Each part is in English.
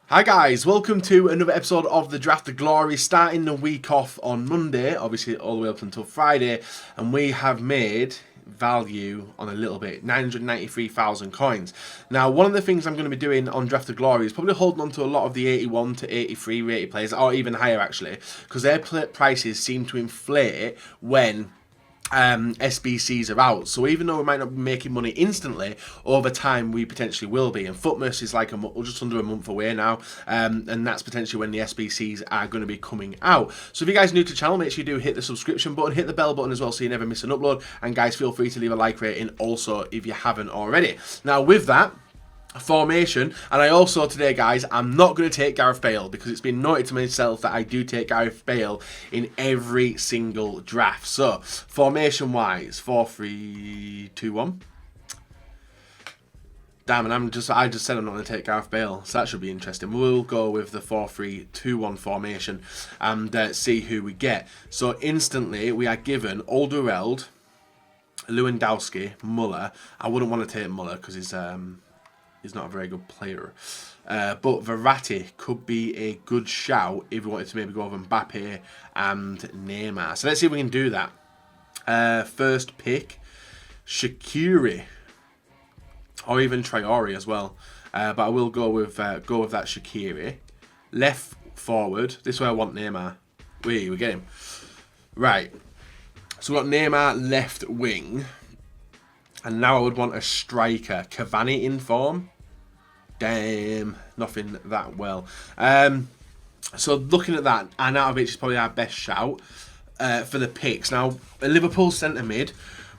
Hi guys, welcome to another episode of the Draft of Glory, starting the week off on Monday, obviously all the way up until Friday, and we have made value on a little bit, 993,000 coins. Now, one of the things I'm going to be doing on Draft of Glory is probably holding on to a lot of the 81 to 83 rated players, or even higher actually, because their prices seem to inflate when SBCs are out. So even though we might not be making money instantly, over time we potentially will be. And Footmas is like just under a month away now, and that's potentially when the SBCs are going to be coming out. So if you guys are new to the channel, make sure you do hit the subscription button, hit the bell button as well so you never miss an upload. And guys, feel free to leave a like rating also if you haven't already. Now with that, formation, and I also today, guys, I'm not going to take Gareth Bale because it's been noted to myself that I do take Gareth Bale in every single draft. So formation wise, 4-3-2-1. Damn, and I just said I'm not going to take Gareth Bale, so that should be interesting. We'll go with the 4-3-2-1 formation and see who we get. So instantly we are given Alderweireld, Lewandowski, Muller. I wouldn't want to take Muller because he's not a very good player. But Verratti could be a good shout if we wanted to maybe go over Mbappe and Neymar. So let's see if we can do that. First pick, Shaqiri. Or even Traore as well. But I will go with that Shaqiri. Left forward. This is where I want Neymar. We get him. Right. So we've got Neymar left wing. And now I would want a striker. Cavani in form. Damn, nothing that well. So looking at that, Arnautovic is probably our best shout for the picks. Now, a Liverpool centre mid,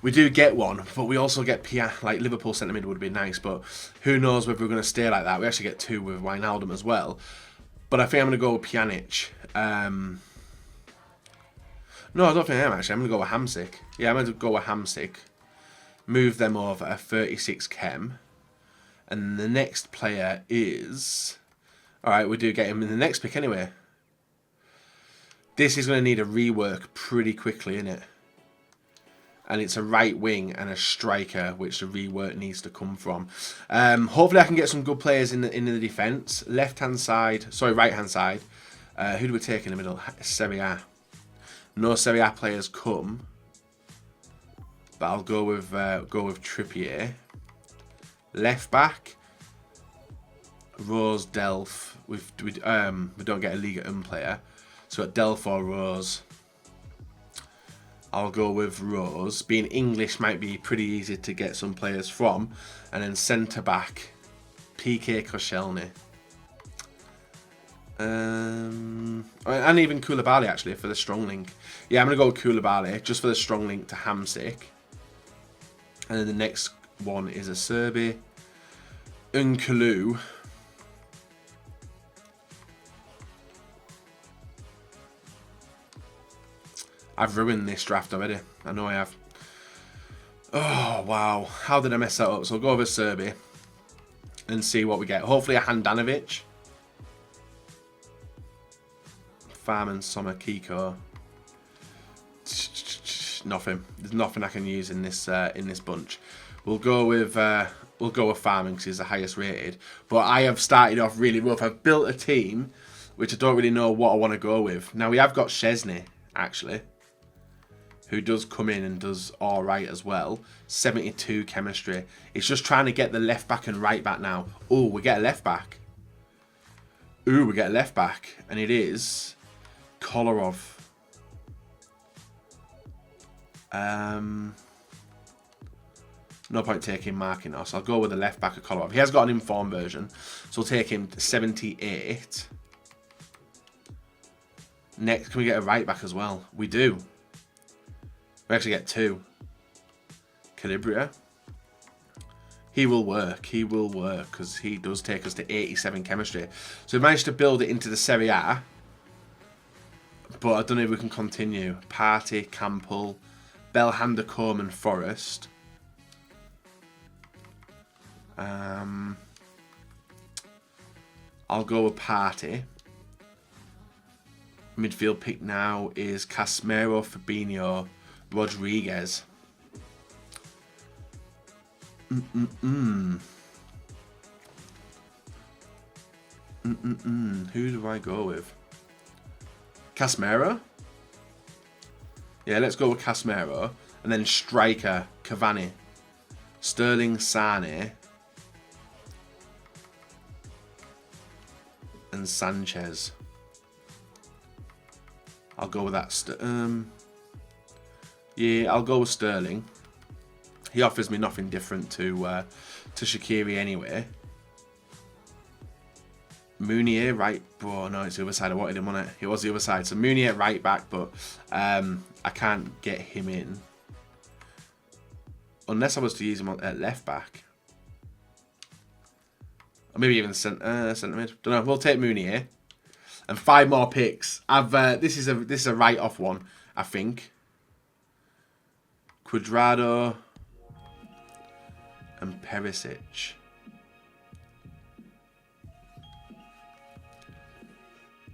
we do get one, but we also get like Liverpool centre mid would be nice, but who knows whether we're going to stay like that. We actually get two with Wijnaldum as well. But I think I'm going to go with Pjanic. No, I don't think I am actually. I'm going to go with Hamsik. Yeah, I'm going to go with Hamsik. Move them over a 36 chem. And the next player is... Alright, we do get him in the next pick anyway. This is going to need a rework pretty quickly, isn't it? And it's a right wing and a striker, which the rework needs to come from. Hopefully I can get some good players in the defence. Right-hand side. Who do we take in the middle? Serie A. No Serie A players come. But I'll go with Trippier. Left back, Rose, Delph. We don't get a Liga 1 player, so at Delph or Rose. I'll go with Rose. Being English might be pretty easy to get some players from, and then centre back, PK Koscielny. And even Koulibaly actually for the strong link. Yeah, I'm gonna go with Koulibaly just for the strong link to Hamsik. And then the next one is a Serbi. Unkalu. I've ruined this draft already. I know I have. Oh, wow. How did I mess that up? So I'll go over Serbi and see what we get. Hopefully a Handanovic. Farman, Sommer, Kiko. Nothing. There's nothing I can use in this bunch. We'll go with Farming because he's the highest rated. But I have started off really rough. I've built a team which I don't really know what I want to go with. Now we have got Szczesny actually, who does come in and does all right as well. 72 chemistry. It's just trying to get the left back and right back now. Oh, we get a left back. Ooh, we get a left back, and it is Kolarov. No point taking Marquinhos. I'll go with the left back of Kolarov. He has got an informed version, so we'll take him to 78. Next, can we get a right back as well? We do. We actually get two. Calibria. He will work. He will work because he does take us to 87 chemistry. So we managed to build it into the Serie A. But I don't know if we can continue. Party, Campbell, Belhanda, Coleman, Forest. I'll go with Party. Midfield pick now is Casemiro, Fabinho, Rodriguez. Who do I go with? Casemiro? Yeah, let's go with Casemiro. And then striker, Cavani. Sterling, Sane. And Sanchez. I'll go with that. Yeah, I'll go with Sterling. He offers me nothing different to Shaqiri anyway. Mounier, right. Oh, no, it's the other side. I wanted him on it. It was the other side. So Mounier, right back, but I can't get him in. Unless I was to use him at left back. Or maybe even centre mid. Don't know. We'll take Mounier. And 5 more picks. This is a write-off one, I think. Cuadrado and Perisic.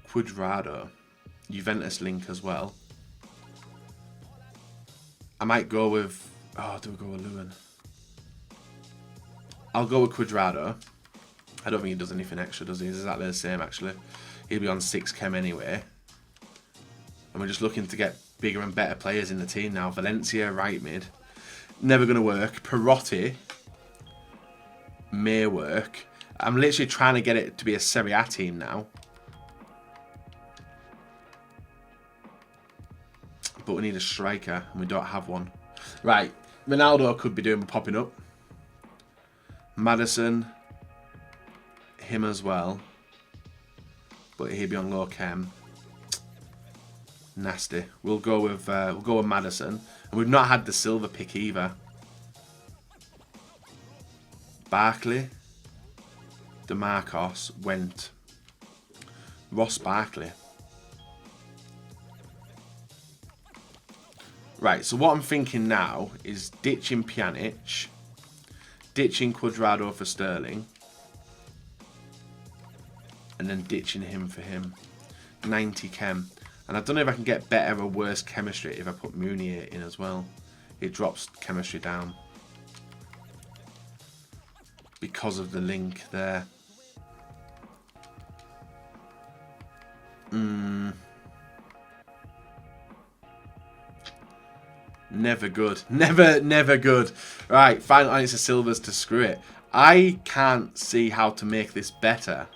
Cuadrado. Juventus link as well. I might go with... Oh, do we go with Lewin? I'll go with Cuadrado. I don't think he does anything extra, does he? He's exactly the same, actually. He'll be on 6 chem anyway. And we're just looking to get bigger and better players in the team now. Valencia, right mid. Never going to work. Perotti may work. I'm literally trying to get it to be a Serie A team now. But we need a striker, and we don't have one. Right. Ronaldo could be doing popping up. Maddison. Him as well. But he'll be on low chem. Nasty. We'll go with Maddison. And we've not had the silver pick either. Barkley. DeMarcos went. Ross Barkley. Right, so what I'm thinking now is ditching Pjanic, ditching Cuadrado for Sterling, and then ditching him for him. 90 chem. And I don't know if I can get better or worse chemistry if I put Mounier in as well. It drops chemistry down. Because of the link there. Never good. Never good. Right, final answer silvers to screw it. I can't see how to make this better.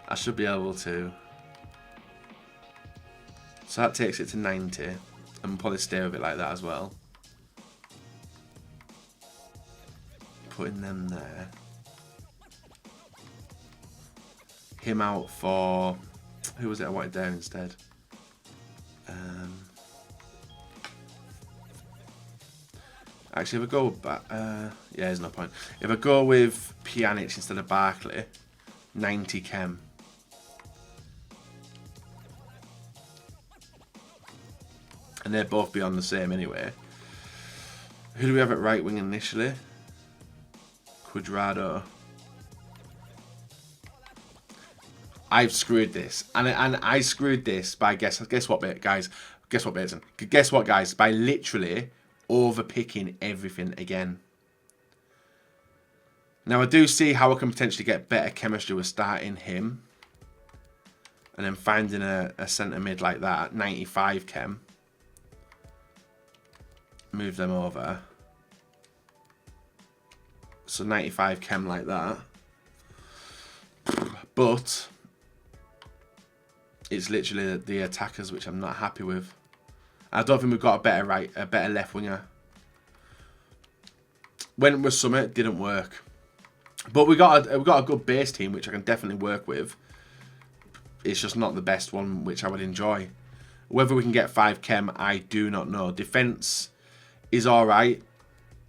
I should be able to. So that takes it to 90. And we'll probably stay with it like that as well. Putting them there. Him out for... Who was it I wanted there instead? Actually, if I go with... yeah, there's no point. If I go with Pjanic instead of Barkley, 90 chem. And they'd both be on the same anyway. Who do we have at right wing initially? Cuadrado. I've screwed this. And I screwed this by... Guess what, guys? Guess what, Bateson? Guess what, guys? By literally... overpicking everything again. Now I do see how I can potentially get better chemistry with starting him and then finding a centre mid like that at 95 chem. Move them over. So 95 chem like that. But it's literally the attackers which I'm not happy with. I don't think we've got a better left winger. Went with Summit, didn't work. But we got a good base team which I can definitely work with. It's just not the best one which I would enjoy. Whether we can get 5 chem, I do not know. Defense is alright.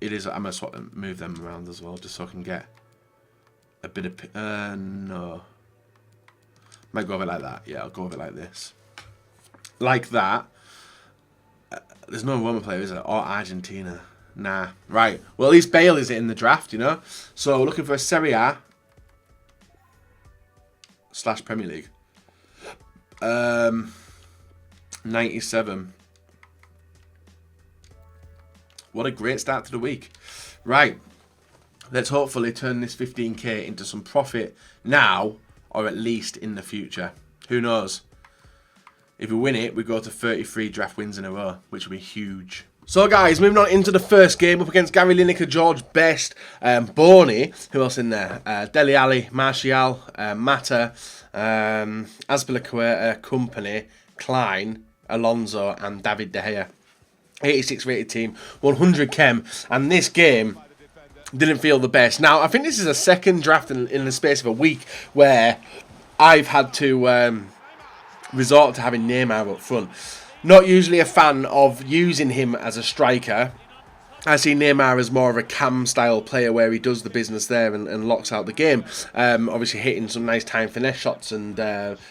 It is. I'm gonna move them around as well just so I can get a bit of no. Might go over it like that. Yeah, I'll go over it like this. Like that. There's no Roma player, is there? Or Argentina. Nah. Right. Well, at least Bale is in the draft, you know? So, looking for a Serie A / Premier League. 97. What a great start to the week. Right. Let's hopefully turn this 15k into some profit now or at least in the future. Who knows? If we win it, we go to 33 draft wins in a row, which will be huge. So guys, moving on into the first game up against Gary Lineker, George Best, Boney, who else in there? Dele Alli, Martial, Mata, Azpilicueta, Company, Klein, Alonso and David De Gea. 86 rated team, 100 chem, and this game didn't feel the best. Now, I think this is a second draft in the space of a week where I've had to resort to having Neymar up front. Not usually a fan of using him as a striker. I see Neymar as more of a cam-style player where he does the business there and locks out the game. Obviously hitting some nice time finesse shots and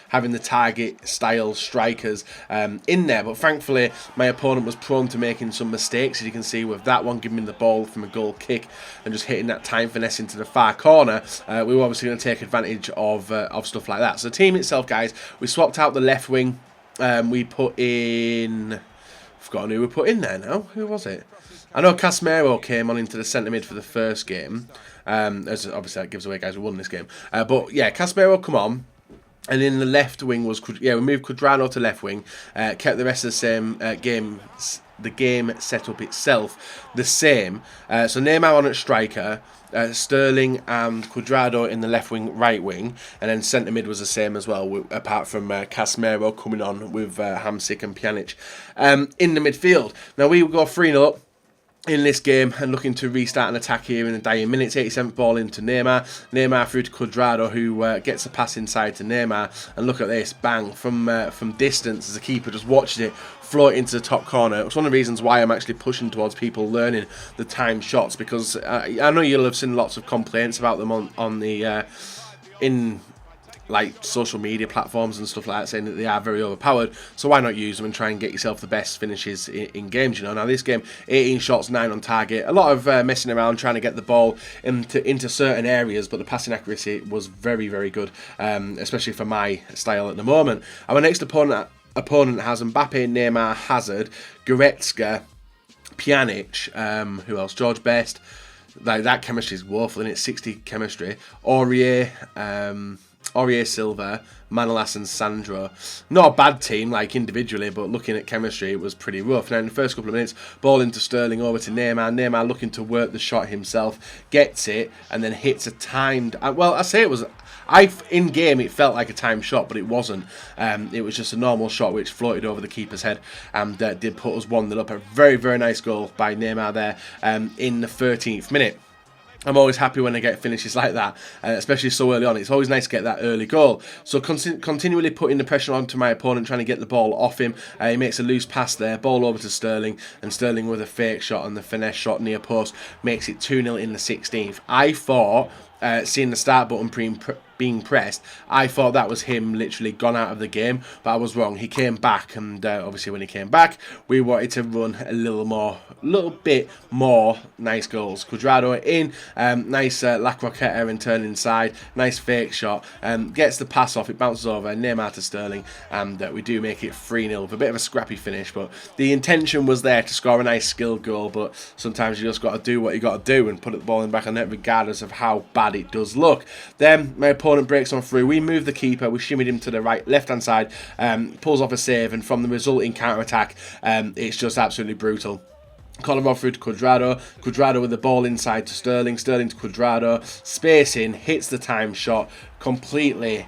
having the target-style strikers in there. But thankfully, my opponent was prone to making some mistakes, as you can see with that one, giving me the ball from a goal kick and just hitting that time finesse into the far corner. We were obviously going to take advantage of stuff like that. So the team itself, guys, we swapped out the left wing. We put in... I've forgotten who we put in there now. Who was it? I know Casemiro came on into the centre mid for the first game. As obviously that gives away, guys, we won this game. But yeah, Casemiro come on. And in the left wing was... Yeah, we moved Cuadrado to left wing. Kept the rest of the same game... The game setup itself the same. So Neymar on at striker. Sterling and Cuadrado in the left wing, right wing, and then centre mid was the same as well, apart from Casemiro coming on with Hamsik and Pjanic in the midfield. Now we will go 3-0 up in this game and looking to restart an attack here in the dying minutes. 87th ball into Neymar. Neymar through to Cuadrado, who gets a pass inside to Neymar. And look at this, bang, from distance as the keeper just watched it float into the top corner. It's one of the reasons why I'm actually pushing towards people learning the timed shots, because I know you'll have seen lots of complaints about them on the in like social media platforms and stuff like that, saying that they are very overpowered. So why not use them and try and get yourself the best finishes in games? You know, now this game, 18 shots, 9 on target. A lot of messing around trying to get the ball into certain areas, but the passing accuracy was very, very good, especially for my style at the moment. Our next opponent has Mbappe, Neymar, Hazard, Goretzka, Pjanic, who else? George Best. Like, that chemistry is woeful, and it's 60 chemistry. Aurier, Silva, Manolas and Sandro. Not a bad team, like individually, but looking at chemistry, it was pretty rough. Now in the first couple of minutes, ball into Sterling, over to Neymar. Neymar looking to work the shot himself, gets it, and then hits a timed... Well, I say it was... in game, it felt like a timed shot, but it wasn't. It was just a normal shot which floated over the keeper's head and did put us 1-0 up. A very, very nice goal by Neymar there in the 13th minute. I'm always happy when I get finishes like that, especially so early on. It's always nice to get that early goal. So continually putting the pressure onto my opponent, trying to get the ball off him. He makes a loose pass there, ball over to Sterling, and Sterling with a fake shot and the finesse shot near post makes it 2-0 in the 16th. I thought, seeing the start button being pressed, I thought that was him literally gone out of the game, but I was wrong. He came back, and obviously when he came back, we wanted to run a little bit more nice goals. Cuadrado in, nice La Croqueta and turn inside, nice fake shot, gets the pass off, it bounces over, Neymar to Sterling, and we do make it 3-0 with a bit of a scrappy finish, but the intention was there to score a nice skilled goal, but sometimes you just got to do what you got to do and put the ball in the back of the net regardless of how bad it does look. Then my opponent breaks on through, we move the keeper, we shimmied him to the left hand side, pulls off a save, and from the resulting counter attack, it's just absolutely brutal. Kolarov through to Cuadrado with the ball inside to Sterling to Cuadrado, spacing, hits the time shot completely.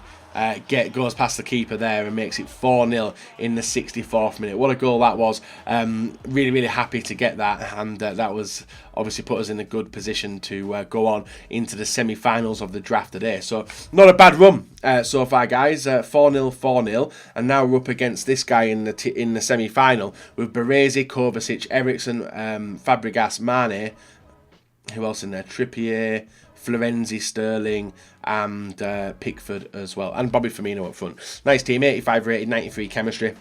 Goes past the keeper there and makes it 4-0 in the 64th minute. What a goal that was. Really, really happy to get that, and that was obviously put us in a good position to go on into the semi-finals of the draft today. So not a bad run so far, guys. 4-0, and now we're up against this guy in the semi-final with Baresi, Kovacic, Eriksen, Fabregas, Mane. Who else in there? Trippier, Florenzi, Sterling, and Pickford as well, and Bobby Firmino up front. Nice team, 85 rated, 93 chemistry,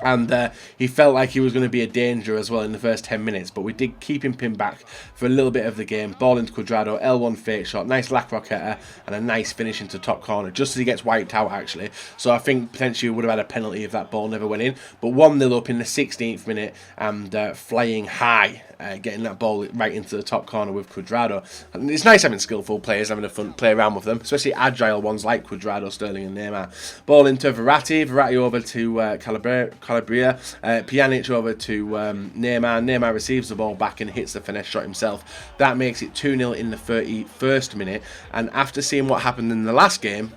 and he felt like he was going to be a danger as well in the first 10 minutes, but we did keep him pinned back for a little bit of the game. Ball into Cuadrado, L1 fake shot, nice La Croqueta, and a nice finish into top corner, just as he gets wiped out actually. So I think potentially we would have had a penalty if that ball never went in, but 1-0 up in the 16th minute, and flying high getting that ball right into the top corner with Cuadrado. And it's nice having skillful players, having a fun play around with them, especially agile ones like Cuadrado, Sterling and Neymar. Ball into Verratti over to Calabria, Pjanic over to Neymar. Neymar receives the ball back and hits the finesse shot himself. That makes it 2-0 in the 31st minute. And after seeing what happened in the last game,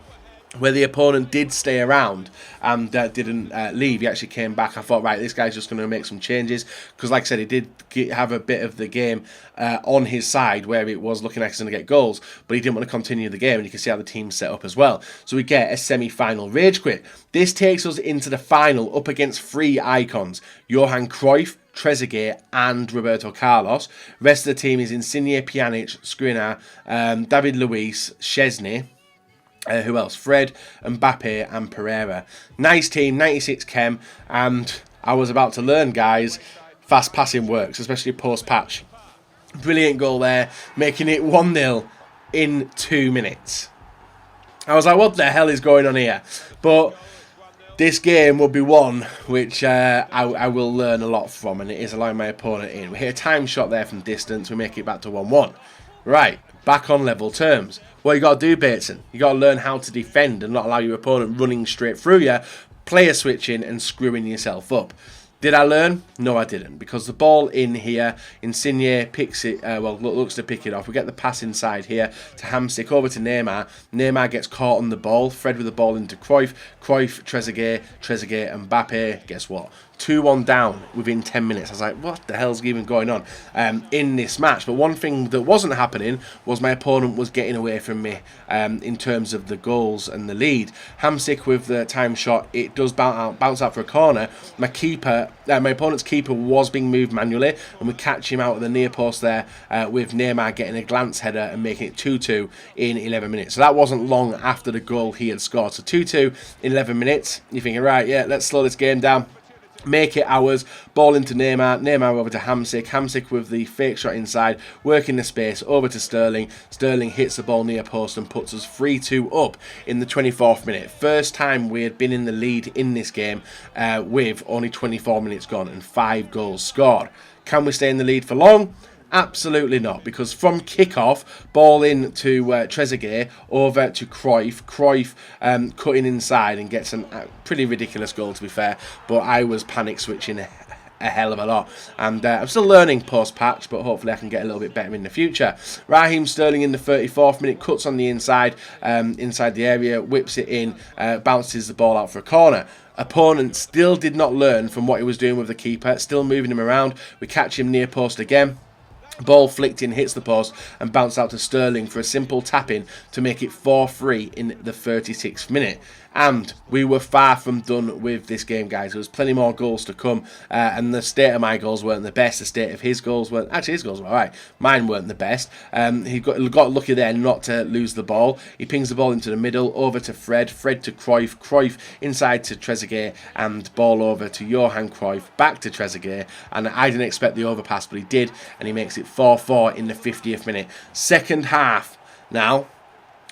where the opponent did stay around and didn't leave, he actually came back. I thought, right, this guy's just going to make some changes, because like I said, he did have a bit of the game on his side where it was looking like he's going to get goals, but he didn't want to continue the game, and you can see how the team's set up as well. So we get a semi-final rage quit. This takes us into the final up against 3 icons: Johan Cruyff, Trezeguet and Roberto Carlos. Rest of the team is Insigne, Pjanic, Skriniar, David Luiz, Szczesny. Who else? Fred, Mbappe and Pereira. Nice team, 96 chem, and I was about to learn, guys, fast passing works, especially post-patch. Brilliant goal there, making it 1-0 in 2 minutes. I was like, what the hell is going on here? But this game will be one which I will learn a lot from, and it is allowing my opponent in. We hit a time shot there from distance, we make it back to 1-1. Right, back on level terms. What you got to do, Bateson, you got to learn how to defend and not allow your opponent running straight through you, player switching and screwing yourself up. Did I learn? No, I didn't, because the ball in here, Insigne picks it, looks to pick it off. We get the pass inside here to Hamsik over to Neymar. Neymar gets caught on the ball. Fred with the ball into Cruyff. Cruyff, Trezeguet, Mbappe. Guess what? 2-1 down within 10 minutes. I was like, what the hell's even going on in this match? But one thing that wasn't happening was my opponent was getting away from me in terms of the goals and the lead. Hamsik with the time shot, it does bounce out for a corner. My opponent's keeper was being moved manually, and we catch him out at the near post there with Neymar getting a glance header and making it 2-2 in 11 minutes. So that wasn't long after the goal he had scored. So 2-2 in 11 minutes. You're thinking, right, yeah, let's slow this game down. Make it ours. Ball into Neymar over to Hamsik with the fake shot inside, working the space over to Sterling. Sterling hits the ball near post and puts us 3-2 up in the 24th minute. First time we had been in the lead in this game with only 24 minutes gone and 5 goals scored. Can we stay in the lead for long? Absolutely not, because from kick-off, ball in to Trezeguet, over to Cruyff. Cruyff cutting inside and gets a pretty ridiculous goal, to be fair, but I was panic switching a hell of a lot, and I'm still learning post-patch, but hopefully I can get a little bit better in the future. Raheem Sterling in the 34th minute cuts on the inside the area, whips it in, bounces the ball out for a corner. Opponent still did not learn from what he was doing with the keeper, still moving him around. We catch him near post again. Ball flicked in, hits the post and bounced out to Sterling for a simple tap-in to make it 4-3 in the 36th minute. And we were far from done with this game, guys. There was plenty more goals to come, and the state of my goals weren't the best. The state of his goals weren't... Actually, his goals were alright. Mine weren't the best. He got lucky there not to lose the ball. He pings the ball into the middle, over to Fred. Fred to Cruyff. Cruyff inside to Trezeguet, and ball over to Johan Cruyff. Back to Trezeguet. And I didn't expect the overpass, but he did, and he makes it 4-4 in the 50th minute. Second half now.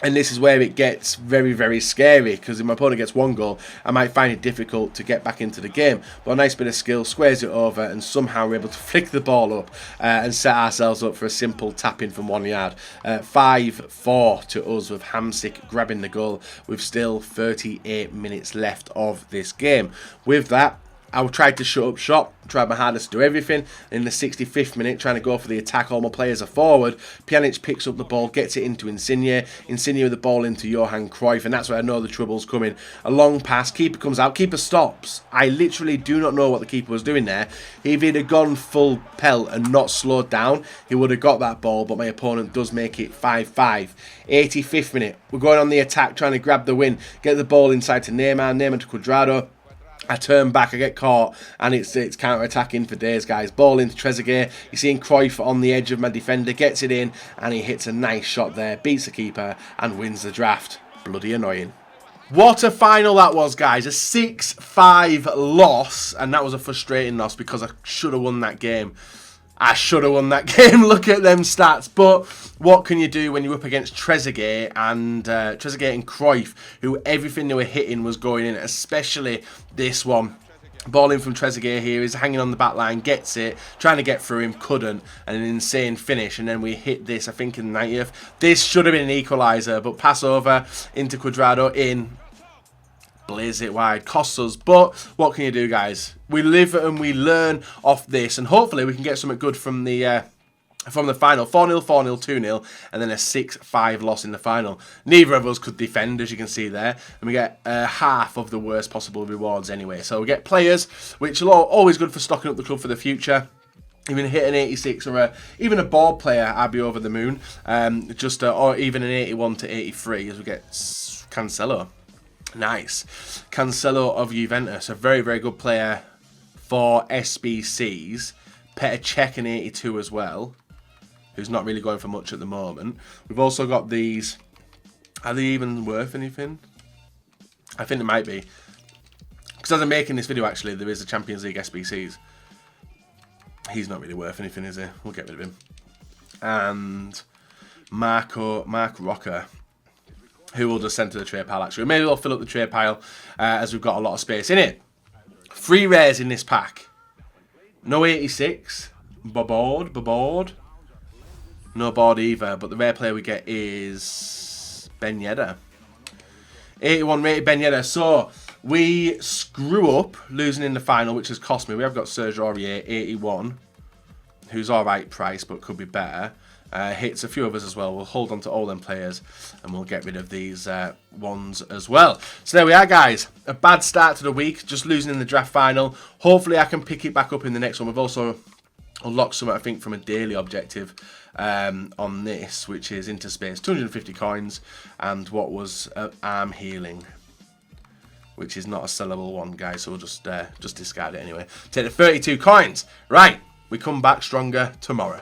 And this is where it gets very, very scary, because if my opponent gets 1 goal, I might find it difficult to get back into the game. But a nice bit of skill, squares it over, and somehow we're able to flick the ball up and set ourselves up for a simple tap-in from 1 yard. 5-4 to us, with Hamsik grabbing the goal with still 38 minutes left of this game. With that, I tried to shut up shop, tried my hardest to do everything. In the 65th minute, trying to go for the attack, all my players are forward. Pjanic picks up the ball, gets it into Insigne. Insigne with the ball into Johan Cruyff, and that's where I know the trouble's coming. A long pass, keeper comes out, keeper stops. I literally do not know what the keeper was doing there. If he'd have gone full pelt and not slowed down, he would have got that ball, but my opponent does make it 5-5. 85th minute, we're going on the attack, trying to grab the win. Get the ball inside to Neymar to Cuadrado. I turn back, I get caught, and it's counter-attacking for days, guys. Ball into Trezeguet. You're seeing Cruyff on the edge of my defender, gets it in, and he hits a nice shot there, beats the keeper, and wins the draft. Bloody annoying. What a final that was, guys. A 6-5 loss, and that was a frustrating loss because I should have won that game. Look at them stats. But what can you do when you're up against Trezeguet and Cruyff, who everything they were hitting was going in, especially this one. Ball in from Trezeguet here. He's hanging on the back line, gets it, trying to get through him, couldn't, and an insane finish. And then we hit this, I think, in the 90th. This should have been an equaliser, but pass over into Cuadrado, in. Blaze it wide, costs us, but what can you do, guys? We live and we learn off this, and hopefully we can get something good from the final. 4-0, 4-0, 2-0, and then a 6-5 loss in the final. Neither of us could defend, as you can see there, and we get half of the worst possible rewards anyway. So we get players, which are always good for stocking up the club for the future. Even hit an 86 or even a board player, I'd be over the moon. Or even an 81 to 83 as we get Cancelo. Nice. Cancelo of Juventus, a very, very good player for SBCs. Petr Cech an 82 as well, who's not really going for much at the moment. We've also got these. Are they even worth anything? I think they might be. Because as I'm making this video, actually, there is a Champions League SBCs. He's not really worth anything, is he? We'll get rid of him. And Mark Rocker, who will just send to the trade pile, actually. Maybe we'll fill up the trade pile as we've got a lot of space in it. 3 rares in this pack. No 86. Board. No board either, but the rare player we get is Ben Yedder. 81 rated Ben Yedder. So we screw up losing in the final, which has cost me. We have got Serge Aurier, 81, who's alright price, but could be better. Hits a few of us as well. We'll hold on to all them players and we'll get rid of these ones as well. So there we are, guys. A bad start to the week, just losing in the draft final. Hopefully I can pick it back up in the next one. We've also unlocked something, I think, from a daily objective on this, which is Interspace, 250 coins, and what was arm healing, which is not a sellable one, guys, so we'll just discard it anyway. Take the 32 coins. Right, we come back stronger tomorrow.